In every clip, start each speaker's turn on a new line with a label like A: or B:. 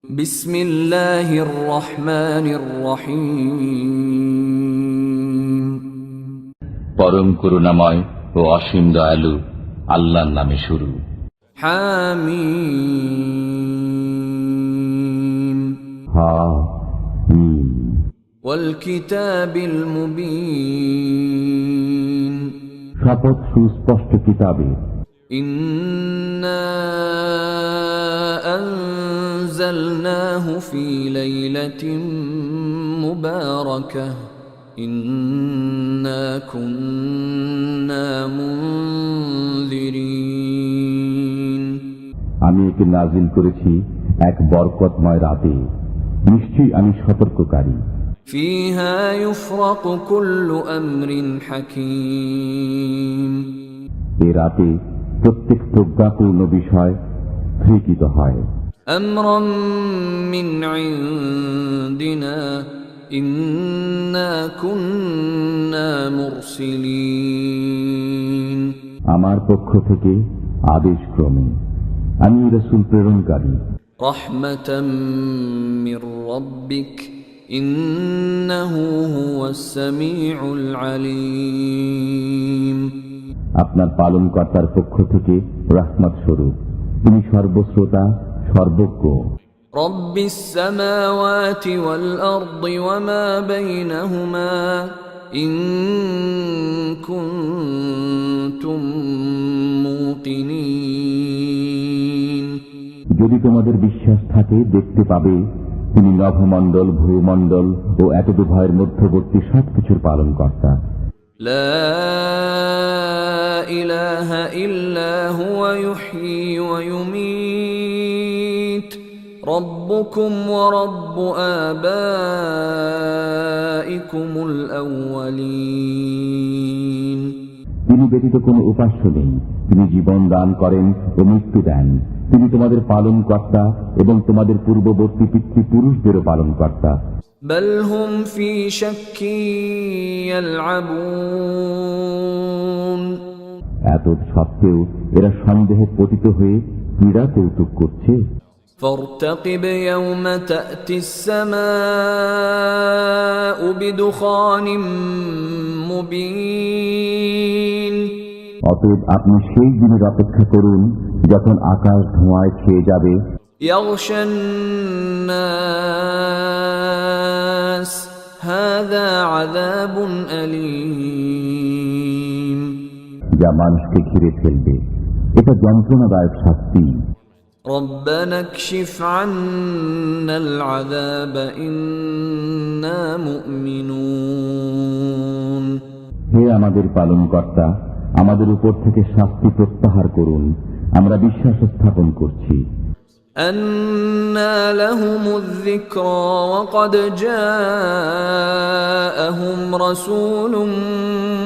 A: বিসমিল্লাহির রহমানির রহিম।
B: পরম করুণাময় ও অসীম দয়ালু আল্লাহর নামে শুরু।
A: হামিম।
B: হামিম।
A: ওয়াল কিতাবিল মুবিন।
B: শপথ সুস্পষ্ট কিতাবে।
A: ইন্না আনজালনাহু ফি লাইলাতিন মুবারাকাহ ইন্না কুন্না মুনযিরিন।
B: আমি একে নাজিল করেছি এক বরকতময় রাতে, নিশ্চয়ই আমি সতর্ককারী।
A: ফিহা ইউফরাকু কুল্লু আমরিন হাকীম।
B: এ রাতে প্রত্যেক প্রজ্ঞাপূর্ণ বিষয় স্বীকৃত হয়।
A: আমরাম মিন ইনদিনা ইন্না কুন্না মুরসিলিন।
B: আমার পক্ষ থেকে আদেশ ক্রমে আমি রাসূল প্রেরণকারী।
A: রাহমাতাম মির রাব্বিক ইন্নাহু হুয়াস সামিউল আলিম।
B: আপনার পালনকর্তার পক্ষ থেকে রাহমাত স্বরূপ, তিনি সর্বশ্রোতা সর্বজ্ঞ।
A: রব্বিস সামাওয়াতি ওয়াল আরদি ওয়া মা বাইনাহুমা ইন কুনতুম মুকিনিন।
B: যদি তোমাদের বিশ্বাস থাকে দেখতে পাবে তিনি নভমণ্ডল ভূমণ্ডল ও এতদুভয়ের মধ্যবর্তী সবকিছুর পালনকর্তা।
A: লা ইলাহা ইল্লা হুয়া ইউহয়ী ওয়া ইউমীত রব্বুকুম ওয়া রব্বু আবাইকুমুল আউয়ালিন।
B: তিনি ব্যতীত কোনো উপাস্য নেই, তিনি জীবন দান করেন ও মৃত্যু দেন। তিনি তোমাদের পালনকর্তা এবং তোমাদের পূর্ববর্তী পিতৃপুরুষদেরও পালনকর্তা।
A: বাল হুম ফি শাক্কি ইয়ালআবুন।
B: এত সত্ত্বেও এরা সন্দেহে পতিত হয়ে ক্রীড়া কৌতুক করছে।
A: فارتقب يوم تأتي السماء بدخان مبين।
B: অতএব আপনি সেই দিনের অপেক্ষা করুন যখন আকাশ ধোঁয়ায় ছেয়ে যাবে।
A: يغشى الناس هذا عذاب أليم।
B: যা মানুষকে ঘিরে ফেলবে, এটা যন্ত্রণাদায়ক শাস্তি।
A: ربنا اكشف عنا العذاب إنا مؤمنون।
B: হে আমাদের পালনকর্তা, আমাদের উপর থেকে শাস্তি প্রত্যাহার করুন, আমরা বিশ্বাস স্থাপন করছি।
A: أنى لهم الذكرى وقد جاءهم رسول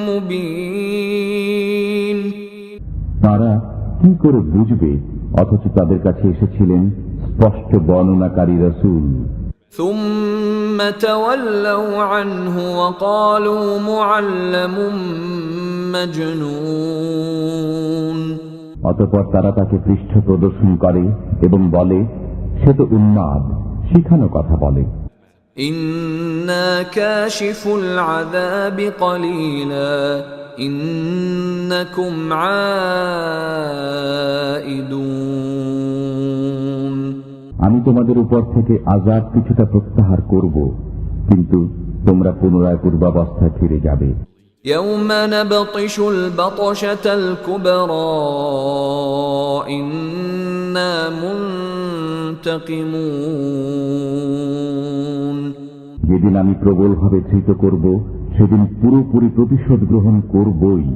A: مبين।
B: তারা কি করে বুঝবে অথচ তাদের কাছে এসেছিলেন স্পষ্ট বর্ণনাকারী রাসূল।
A: ثم تولوا عنه وقالوا معلم مجنون।
B: অতঃপর তারা তাকে পৃষ্ঠ প্রদর্শন করে এবং বলে, সে তো উন্মাদ, শিখানো কথা বলে।
A: إنا كاشف العذاب قليلا إنكم عائدون।
B: আমি তোমাদের উপর থেকে আযাব কিছুটা প্রত্যাহার করব, কিন্তু তোমরা পুনরায় পূর্বাবস্থায় ফিরে যাবে।
A: يوم نبطش البطشة الكبرى إنا منتقمون।
B: যেদিন আমি প্রবলভাবে ধৃত করব, সেদিন পুরোপুরি প্রতিশোধ গ্রহণ করবই।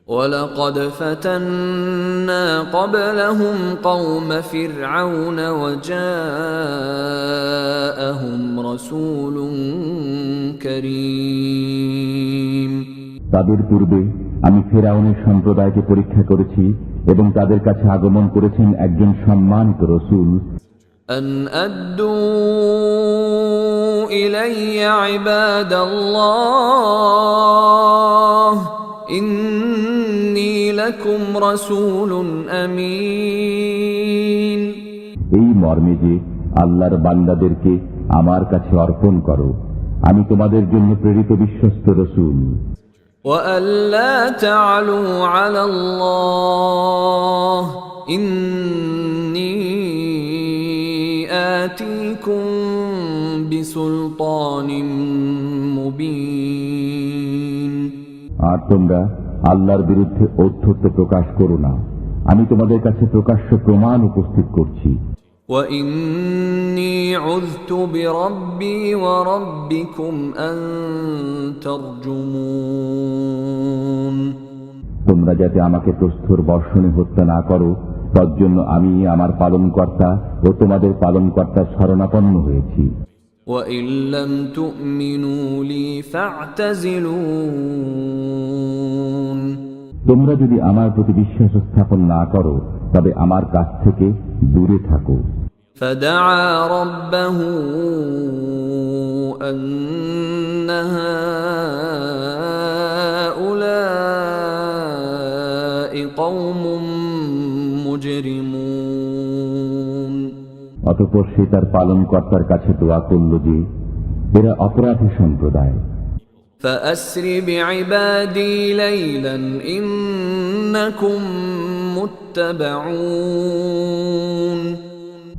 A: ولقد فتنا قبلهم قوم فرعون وجاءهم رسول كريم।
B: তাদের পূর্বে আমি ফেরাউনের সম্প্রদায়কে পরীক্ষা করেছি এবং তাদের কাছে আগমন করেছেন একজন সম্মানিত রাসূল।
A: أن أدوا إلي عباد الله إني لكم رسول أمين।
B: এই মর্মে যে আল্লাহর বান্দাদেরকে আমার কাছে অর্পণ করো। আমি তোমাদের জন্য প্রেরিত বিশ্বস্ত রাসূল।
A: وألا تعلوا على الله إني آتيكم بسلطان مبين।
B: আর তোমরা আল্লাহর বিরুদ্ধে ঔদ্ধত্য প্রকাশ করো না, আমি তোমাদের কাছে প্রকাশ্য প্রমাণ উপস্থিত করছি।
A: وإني عذت بربي وربكم أن ترجمون।
B: তোমরা যাতে আমাকে প্রস্তর বর্ষণে হত্যা না করো, তার জন্য আমি আমার পালনকর্তা ও তোমাদের পালনকর্তার শরণাপন্ন হয়েছি।
A: وإن لم تؤمنوا لي فاعتزلون।
B: তোমরা যদি আমার প্রতি বিশ্বাস স্থাপন না করো, তবে আমার কাছ থেকে দূরে থাকো।
A: فدعا ربه أن هؤلاء قوم مجرمون।
B: অতঃপর সে তার পালনকর্তার কাছে দোয়া করল যে এরা অপরাধী সম্প্রদায়।
A: فأسر بعبادي ليلا إنكم متبعون।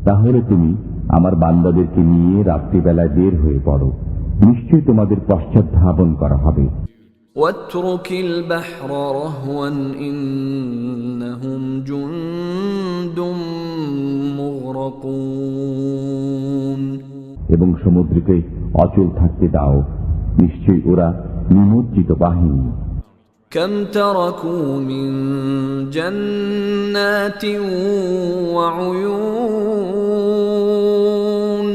B: তাহলে তুমি আমার বান্দাদেরকে নিয়ে রাত্রিবেলায় বের হয়ে পড়ো, নিশ্চয়ই তোমাদের পশ্চাৎ ধাবন করা হবে।
A: واترك البحر رهوا إنهم جند مغرقون।
B: এবং সমুদ্রকে অচল থাকতে দাও, নিশ্চয়ই ওরা নিমজ্জিত বাহিনী।
A: كم تركوا من جنات وعيون।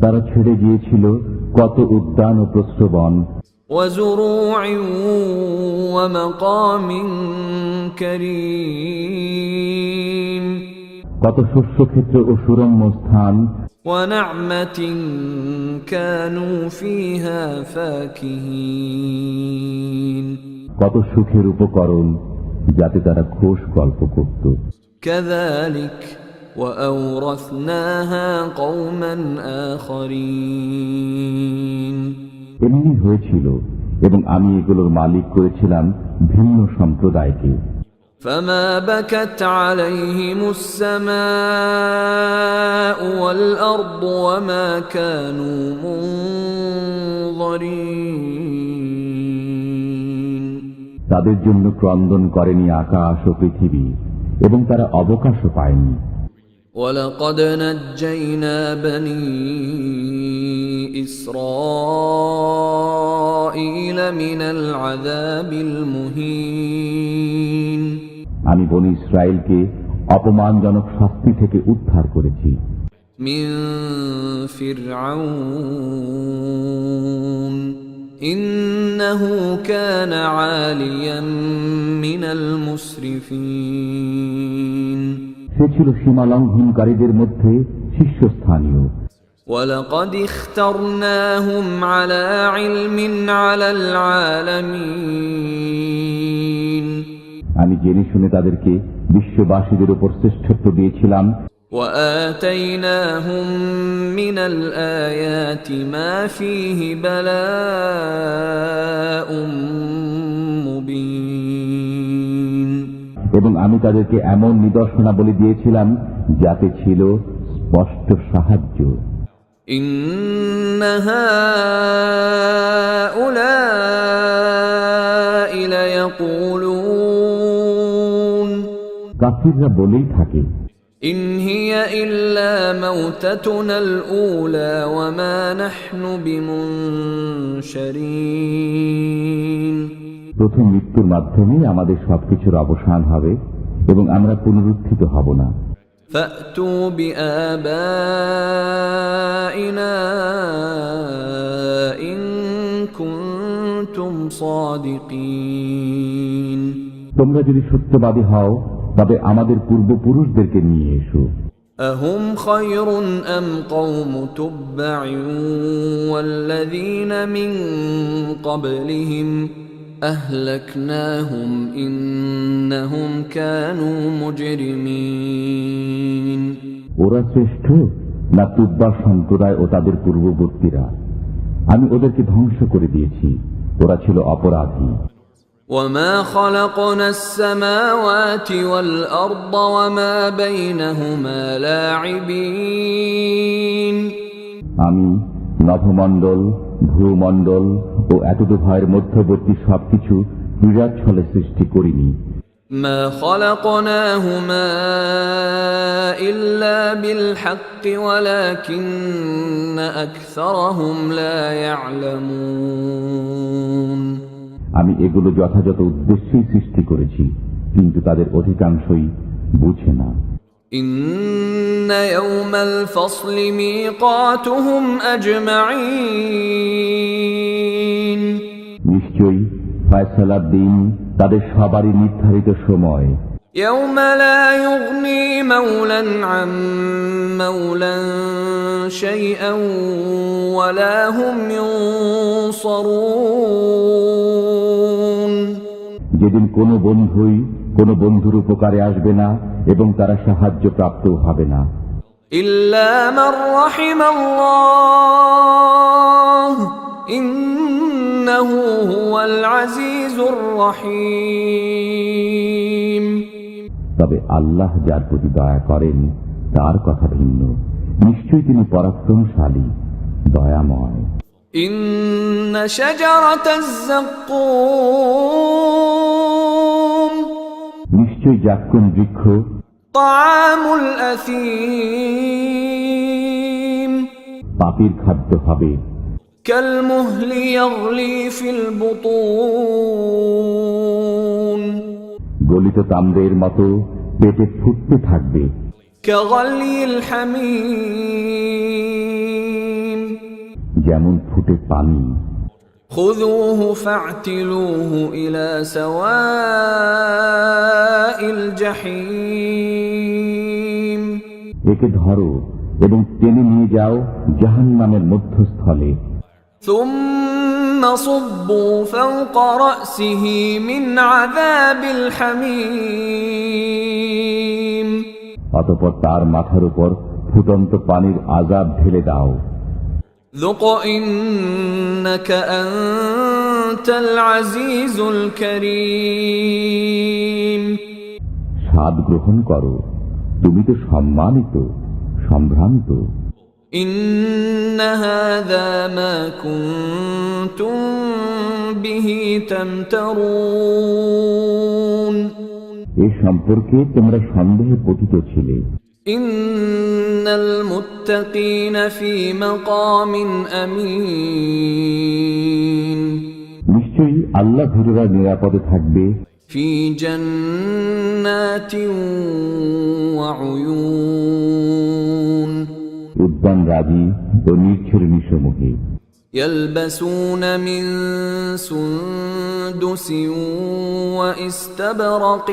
B: তারা ছেড়ে গিয়েছিল কত উদ্যান ও প্রস্রবণ,
A: وزروع ومقام كريم।
B: কত শস্যক্ষেত্র ও সুরম্য স্থান,
A: ونعمة كانوا فيها فاكهين।
B: কত সুখের উপকরণ যাতে তারা খোশ গল্প করত।
A: كذلك وأورثناها قوما آخرين।
B: এমনি হয়েছিল এবং আমি এগুলোর মালিক করেছিলাম ভিন্ন সম্প্রদায়কে।
A: فما بكت عليهم السماء والأرض وما كانوا منظرين।
B: তাদের জন্য ক্রন্দন করেনি আকাশ ও পৃথিবী, এবং তারা অবকাশও পায়নি।
A: ولقد نجينا بني إسرائيل من العذاب المهين।
B: আমি বনী ইসরায়েলকে অপমানজনক শাস্তি থেকে উদ্ধার করেছি।
A: من فرعون إنه كان عاليا من المسرفين।
B: সে ছিল সীমালঙ্ঘনকারীদের মধ্যে শীর্ষস্থানীয়।
A: ولقد اخترناهم على علم على العالمين।
B: আমি জেনে শুনে তাদেরকে বিশ্ববাসীদের উপর শ্রেষ্ঠত্ব দিয়েছিলাম।
A: وآتيناهم من الآيات ما فيه بلاء مبين।
B: এবং আমি তাদেরকে এমন নিদর্শনাবলী দিয়েছিলাম যাতে ছিল স্পষ্ট সাহায্য।
A: إن هؤلاء ليقولون
B: কাফিররা বলেই থাকে,
A: إن هي إلا موتتنا الأولى وما نحن بمنشرين।
B: প্রথম মৃত্যুর মাধ্যমে আমাদের সবকিছুর অবসান হবে এবং আমরা পুনরুত্থিত হব না।
A: فأتوا بآبائنا إن كنتم صادقين।
B: তোমরা যদি সত্যবাদী হও তবে আমাদের পূর্বপুরুষদেরকে নিয়ে এসো।
A: أهم خير أم قوم تبع والذين من قبلهم أهلكناهم إنهم كانوا مجرمين।
B: ওরা শ্রেষ্ঠ না তুব্বা সম্প্রদায় ও তাদের পূর্ববর্তীরা। আমি ওদেরকে ধ্বংস করে দিয়েছি, ওরা ছিল অপরাধী।
A: وما خلقنا السماوات والأرض وما بينهما لاعبين
B: আমি নভমণ্ডল, ভূমণ্ডল ও এতদুভয়ের মধ্যবর্তী সবকিছু ক্রীড়ার ছলে সৃষ্টি করিনি।
A: ما خلقناهما إلا بالحق ولكن أكثرهم لا يعلمون
B: আমি এগুলো যথাযথ উদ্দেশ্যেই সৃষ্টি করেছি, কিন্তু তাদের অধিকাংশই বুঝে না।
A: إن يوم الفصل ميقاتهم أجمعين
B: নিশ্চয়ই ফয়সালার দিন তাদের সবারই নির্ধারিত সময়।
A: يوم لا يغني مولا عن مولا شيئا ولا هم ينصرون
B: যেদিন কোনো বন্ধুই কোনো বন্ধুর উপকারে আসবে না এবং তারা সাহায্য প্রাপ্ত হবে না।
A: إلا من رحم الله إنه هو العزيز الرحيم
B: তবে আল্লাহ যার প্রতি দয়া করেন তার কথা ভিন্ন। নিশ্চয়ই তিনি পরাক্রমশালী, দয়াময়।
A: إن شجرة الزقوم
B: নিশ্চয়ই জাক্কুম বৃক্ষ
A: طعام الأثيم
B: পাপীর খাদ্য হবে।
A: كالمهل يغلي في البطون
B: গলিত তাম্রের মতো পেটে ফুটতে থাকবে।
A: كغلي الحميم
B: যেমন ফুটে পানি।
A: خذوه فاعتلوه إلى سواء الجحيم
B: একে ধরো এবং টেনে নিয়ে যাও জাহান্নামের মধ্যস্থলে।
A: ثم صبوا فوق رأسه من عذاب الحميم
B: অতঃপর তার মাথার উপর ফুটন্ত পানির আযাব ঢেলে দাও।
A: ذق إنك أنت العزيز الكريم
B: স্বাদ গ্রহণ করো, তুমি তো সম্মানিত, সম্ভ্রান্ত।
A: إن هذا ما كنتم به تمترون
B: এ সম্পর্কে তোমরা সন্দেহে পতিত ছিলে।
A: إن المتقين في مقام أمين
B: নিশ্চয়ই আল্লাহ ভীরুরা নিরাপদে থাকবে
A: في جنات وعيون
B: উদ্যান রাজি ও নির্ঝরণী সমূহে।
A: يلبسون من سندس واستبرق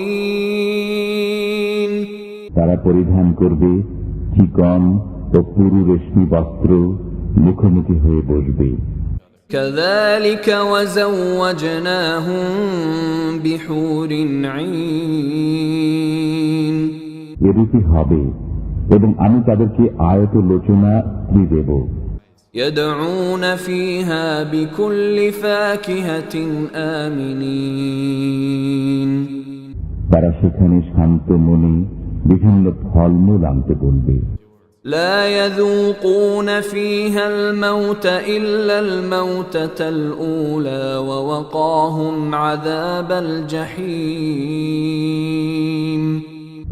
A: متقابلين
B: তারা পরিধান করবে চিকন ও পুরু রেশমি বস্ত্র, মুখোমুখি হয়ে বসবে।
A: كذلك وزوجناهم بحور عين
B: এরূপই হবে এবং আমি তাদেরকে আয়ত লোচনা স্ত্রী দেব।
A: يدعون فيها بكل فاكهة آمنين
B: তারা সেখানে শান্ত মনে বিভিন্ন ফলমূল আনতে বলবে।
A: لا يذوقون فيها الموت إلا الموتة الأولى ووقاهم عذاب الجحيم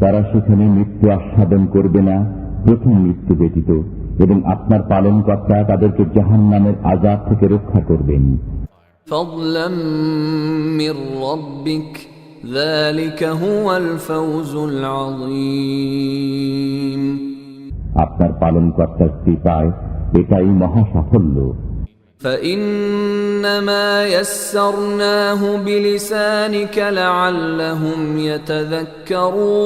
B: তারা সেখানে মৃত্যু আস্বাদন করবে না, প্রথম মৃত্যু ব্যতীত, এবং আপনার পালনকর্তা তাদেরকে জাহান্নামের আযাব থেকে রক্ষা করবেন।
A: فضلا من ربك ذلك هو الفوز العظيم
B: আপনার পালনকর্তার কৃপায় এটাই মহা সাফল্য।
A: فإنما يسرناه بلسانك لعلهم يتذكرون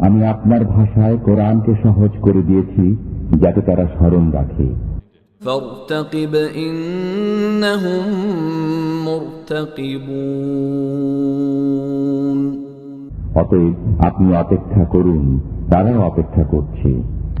B: আমি আপনার ভাষায় কোরআনকে সহজ করে দিয়েছি যাতে তারা স্মরণ রাখে।
A: فارتقب إنهم مرتقبون
B: অতএব আপনি অপেক্ষা করুন, তারাও অপেক্ষা করছে।